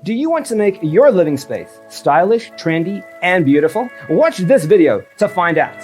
Do you want to make your living space stylish, trendy, and beautiful? Watch this video to find out.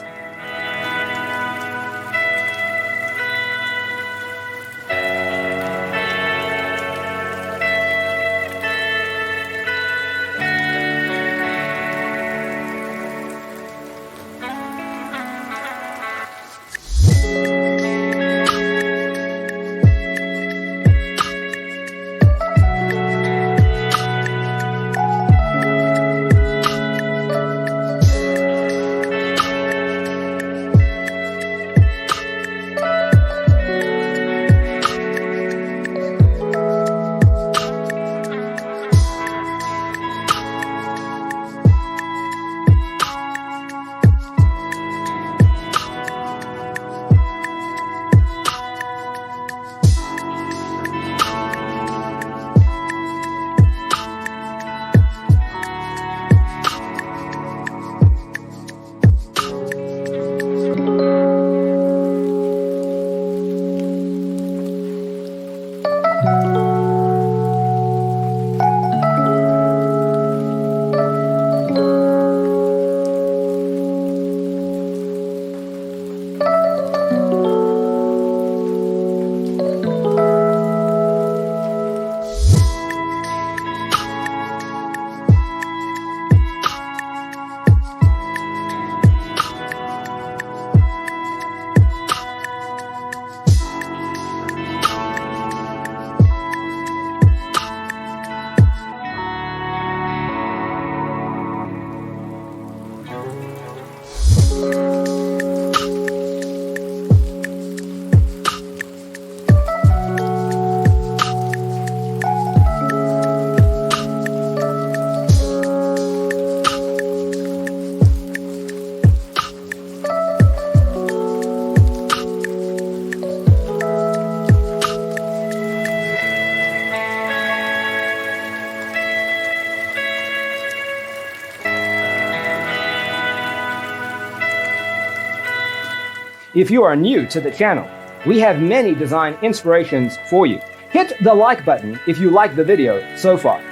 If you are new to the channel, we have many design inspirations for you. Hit the like button if you like the video so far.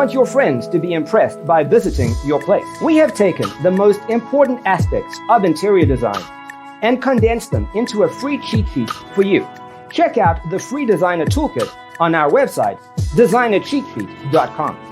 want your friends to be impressed by visiting your place. We have taken the most important aspects of interior design and condensed them into a free cheat sheet for you. Check out the free designer toolkit on our website, designercheatsheet.com.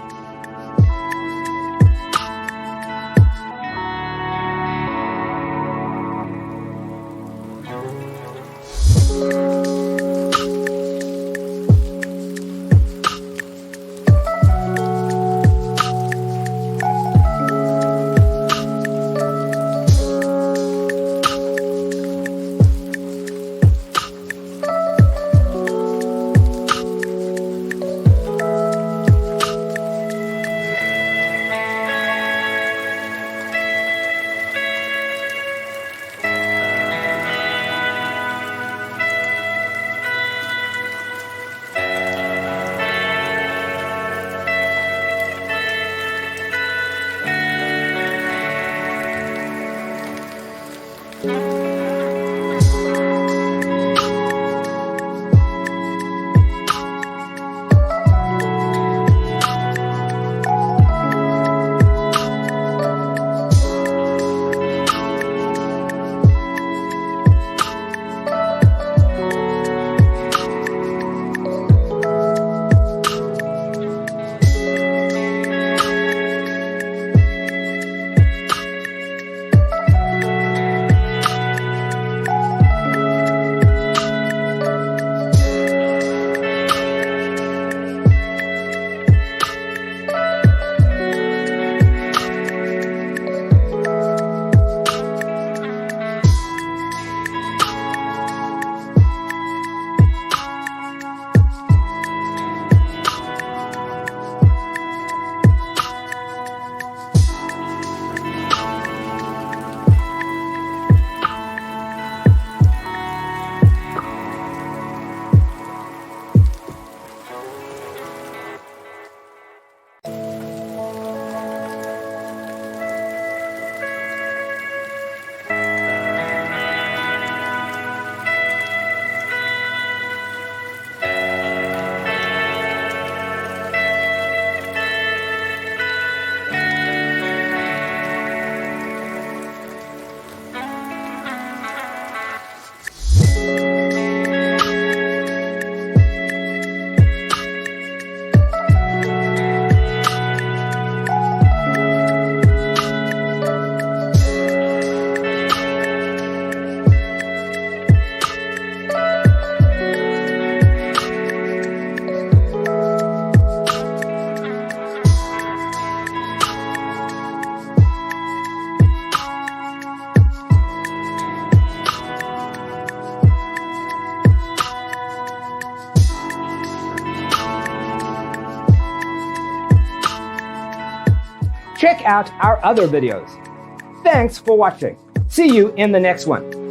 Check out our other videos. Thanks for watching. See you in the next one.